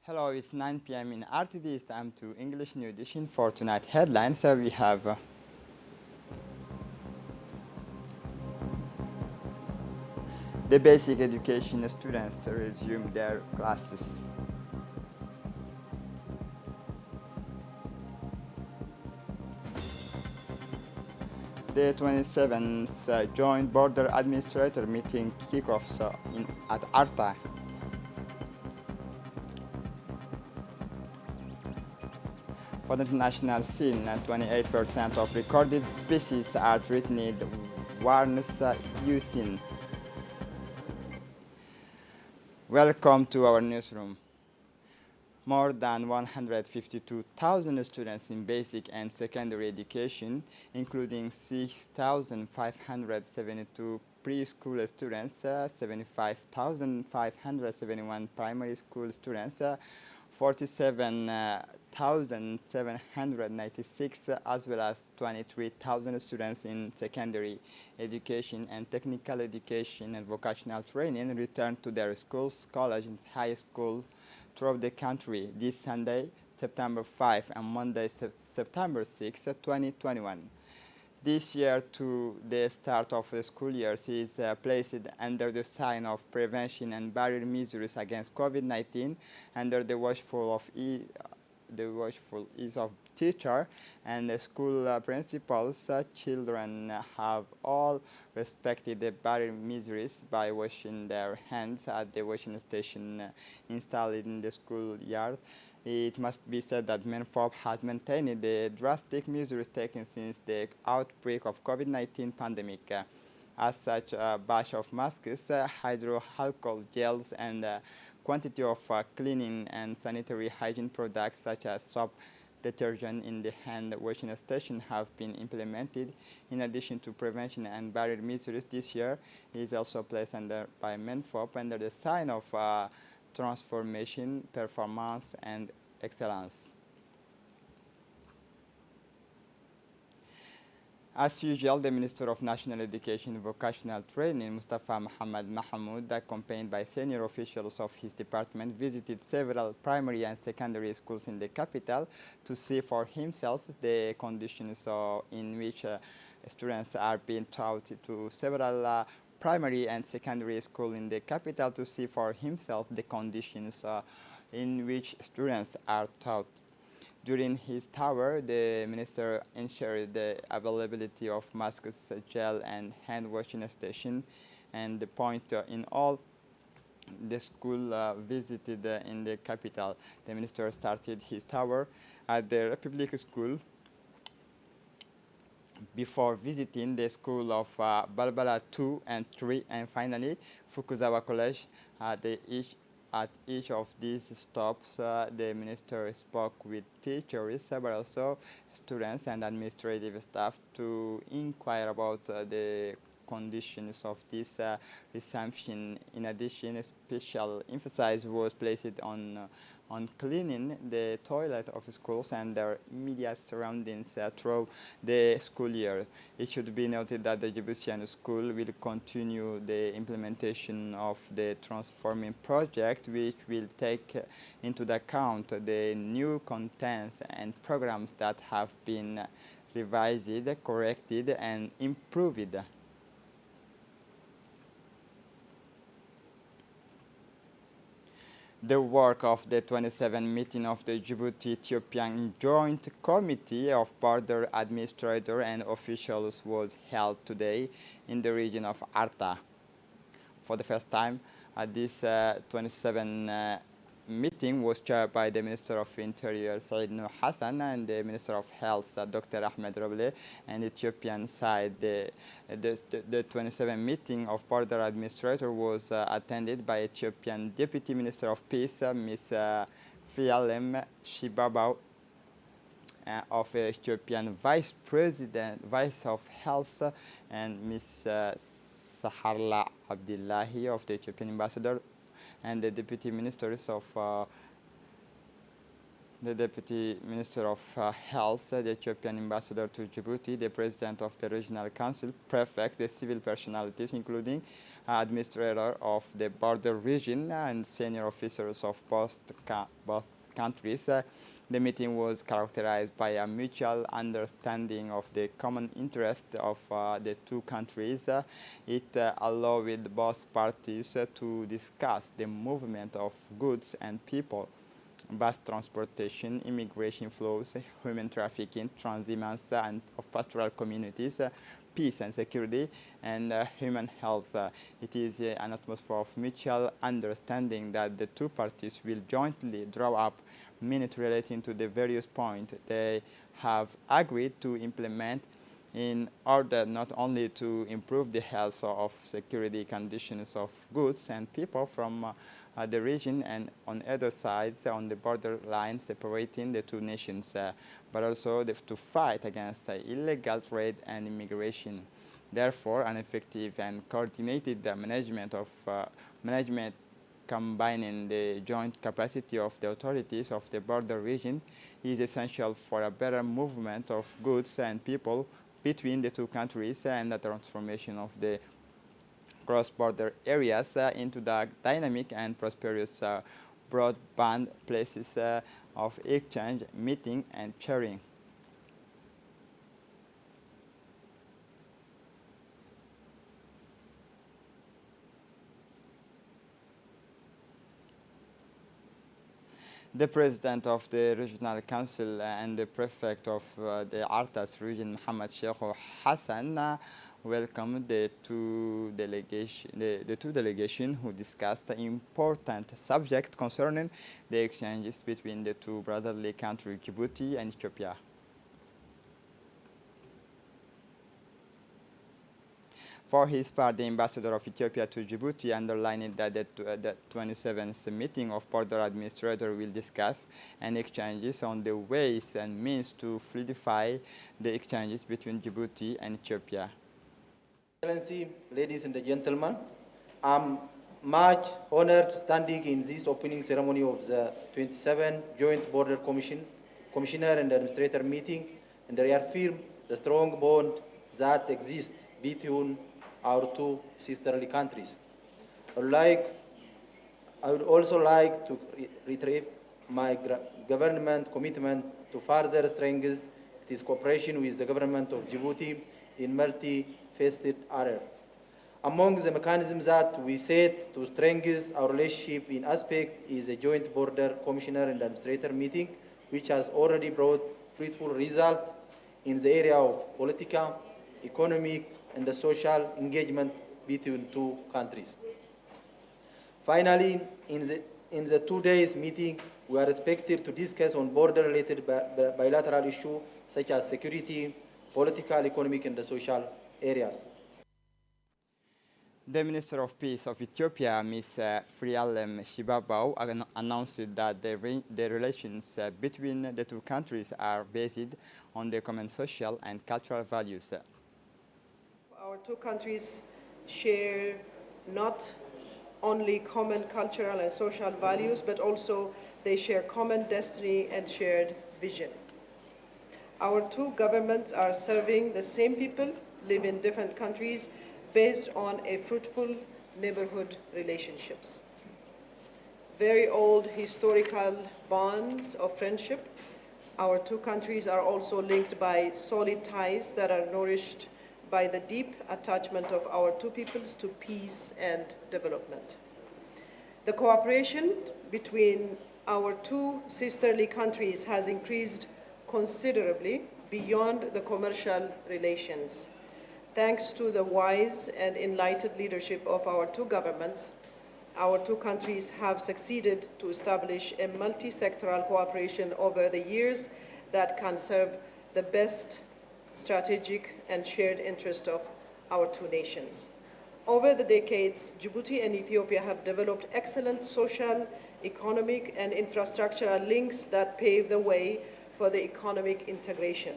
Hello, it's 9 p.m. in RTD. It's time to English New Edition for tonight headlines. We have the basic education students resume their classes. The 27th Joint Border Administrator meeting kickoffs at Arta. For the international scene, 28% of recorded species are threatened, warns USIN. Welcome to our newsroom. More than 152,000 students in basic and secondary education, including 6,572 preschool students, 75,571 primary school students, 47,796 as well as 23,000 students in secondary education and technical education and vocational training returned to their schools, colleges, and high school throughout the country this Sunday, September 5 and Monday, September 6, 2021. This year, to the start of the school year, is placed under the sign of prevention and barrier measures against COVID-19 under the watchful ease of teacher and the school principals. Children have all respected the barrier measures by washing their hands at the washing station installed in the schoolyard. It must be said that MENFOP has maintained the drastic measures taken since the outbreak of COVID-19 pandemic. As such, a batch of masks, hydroalcohol gels, and quantity of cleaning and sanitary hygiene products such as soap, detergent in the hand washing station have been implemented. In addition to prevention and barrier measures, this year is also placed under by MENFOP under the sign of transformation, performance, and excellence. As usual, the Minister of National Education and Vocational Training, Mustafa Muhammad Mahmoud, accompanied by senior officials of his department, visited several primary and secondary schools in the capital to see for himself the conditions in which students are being taught to several primary and secondary school in the capital to see for himself the conditions in which students are taught. During his tour, the minister ensured the availability of masks, gel, and hand washing station, and the point in all the school visited in the capital. The minister started his tour at the Republic School before visiting the school of Balbala 2 and 3, and finally Fukuzawa College. At each of these stops, the minister spoke with teachers, but also students and administrative staff to inquire about the conditions of this resumption. In addition, a special emphasis was placed on cleaning the toilet of schools and their immediate surroundings through the school year. It should be noted that the Djiboutian school will continue the implementation of the transforming project, which will take into account the new contents and programs that have been revised, corrected, and improved. The work of the 27th meeting of the Djibouti-Ethiopian Joint Committee of Border Administrator and Officials was held today in the region of Arta. For the first time, this 27th meeting was chaired by the Minister of Interior, Said Nur Hassan, and the Minister of Health, Dr. Ahmed Roble, and Ethiopian side. The 27th meeting of Border Administrator was attended by Ethiopian Deputy Minister of Peace, Ms. Fialem Shibabau, of Ethiopian Vice of Health, and Ms. Saharla Abdullahi of the Ethiopian Ambassador, and the Deputy Ministers of the Deputy Minister of Health, the Ethiopian Ambassador to Djibouti, the President of the Regional Council, prefects, the civil personalities, including administrator of the border region and senior officers of both countries. The meeting was characterized by a mutual understanding of the common interest of the two countries. It allowed both parties to discuss the movement of goods and people, bus transportation, immigration flows, human trafficking, transhumance and of pastoral communities, peace and security, and human health. It is an atmosphere of mutual understanding that the two parties will jointly draw up minutes relating to the various points they have agreed to implement in order not only to improve the health of security conditions of goods and people from the region and on either sides on the borderline separating the two nations, but also to fight against illegal trade and immigration. Therefore, an effective and coordinated management combining the joint capacity of the authorities of the border region is essential for a better movement of goods and people between the two countries and the transformation of the cross-border areas into the dynamic and prosperous broadband places of exchange, meeting, and sharing. The president of the regional council and the prefect of the Artas region, Mohammed Sheikh Hassan, welcomed the two delegations who discussed the important subject concerning the exchanges between the two brotherly countries, Djibouti and Ethiopia. For his part, the ambassador of Ethiopia to Djibouti underlined that the 27th meeting of border administrators will discuss and exchanges on the ways and means to fluidify the exchanges between Djibouti and Ethiopia. Excellency, ladies and gentlemen, I'm much honored standing in this opening ceremony of the 27th Joint Border Commissioner and Administrator meeting and reaffirm the strong bond that exists between our two sisterly countries. I would also like to reiterate my government commitment to further strengthen its cooperation with the government of Djibouti in multifaceted areas. Among the mechanisms that we set to strengthen our relationship in aspect is the Joint Border Commissioner and Administrator meeting, which has already brought fruitful results in the area of political, economic, and the social engagement between two countries. Finally, in the 2 days meeting, we are expected to discuss on border-related bilateral issues such as security, political, economic, and the social areas. The Minister of Peace of Ethiopia, Ms. Frialem Shibabau, announced that the relations between the two countries are based on the common social and cultural values. Our two countries share not only common cultural and social values, but also they share common destiny and shared vision. Our two governments are serving the same people, live in different countries, based on a fruitful neighborhood relationships. Very old historical bonds of friendship. Our two countries are also linked by solid ties that are nourished by the deep attachment of our two peoples to peace and development. The cooperation between our two sisterly countries has increased considerably beyond the commercial relations. Thanks to the wise and enlightened leadership of our two governments, our two countries have succeeded to establish a multi-sectoral cooperation over the years that can serve the best strategic and shared interest of our two nations. Over the decades, Djibouti and Ethiopia have developed excellent social, economic, and infrastructural links that pave the way for the economic integration.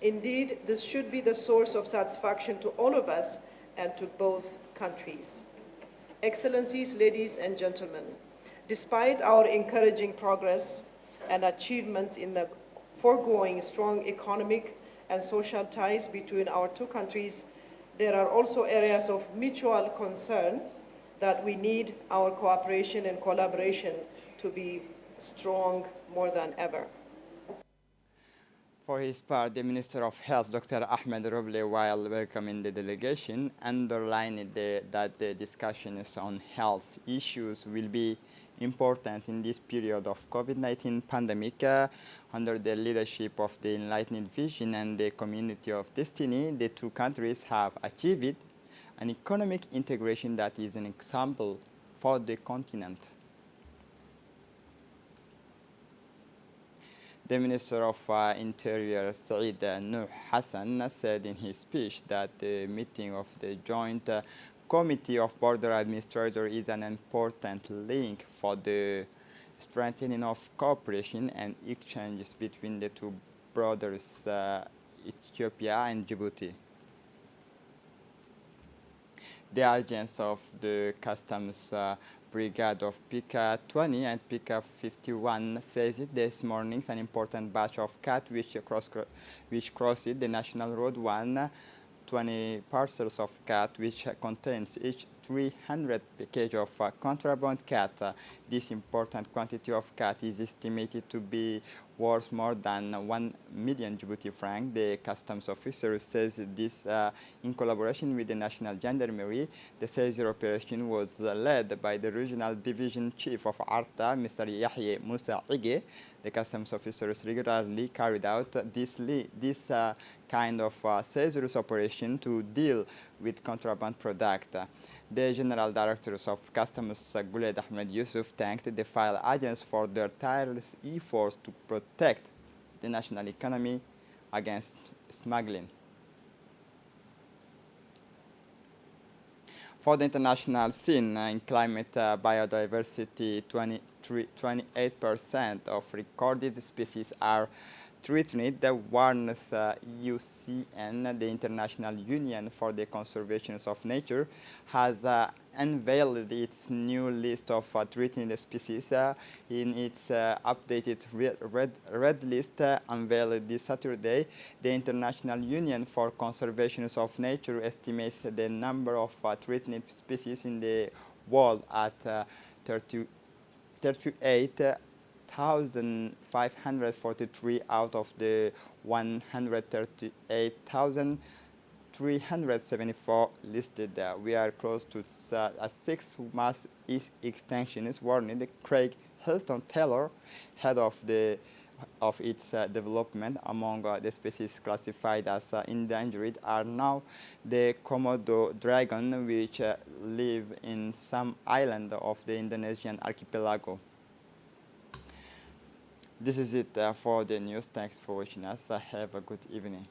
Indeed, this should be the source of satisfaction to all of us and to both countries. Excellencies, ladies and gentlemen, despite our encouraging progress, and achievements in the foregoing strong economic and social ties between our two countries, there are also areas of mutual concern that we need our cooperation and collaboration to be strong more than ever. For his part, the Minister of Health, Dr. Ahmed Roble, while welcoming the delegation, underlined that the discussions on health issues will be important in this period of COVID-19 pandemic. Under the leadership of the Enlightened Vision and the Community of Destiny, the two countries have achieved an economic integration that is an example for the continent. The Minister of Interior, Saeed Nuh Hassan, said in his speech that the meeting of the Joint Committee of Border Administrators is an important link for the strengthening of cooperation and exchanges between the two borders, Ethiopia and Djibouti. The agents of the Customs Brigade of PICA 20 and PICA 51 says it this morning an important batch of cat which crossed the National Road 20 parcels of cat which contains each 300 package of contraband cat. This important quantity of cat is estimated to be worth more than 1 million Djibouti franc. The customs officer says this in collaboration with the National Gendarmerie. The seizure operation was led by the regional division chief of ARTA, Mr. Yahya Musa Ige. The customs officers regularly carried out this kind of seizures operation to deal with contraband product. The General Directors of Customs, Guled Ahmed Yusuf, thanked the file agents for their tireless efforts to protect the national economy against smuggling. For the international scene, in climate biodiversity, 28% of recorded species are threatened. The warns UCN, the International Union for the Conservation of Nature, has unveiled its new list of threatened species. In its updated red list unveiled this Saturday, the International Union for Conservation of Nature estimates the number of threatened species in the world at 38,543 out of the 138,374 listed. We are close to a sixth mass extinction, warned Craig Hilton Taylor, head of its development. Among the species classified as endangered are now the Komodo dragon, which live in some island of the Indonesian archipelago. This is it for the news. Thanks for watching us. Have a good evening.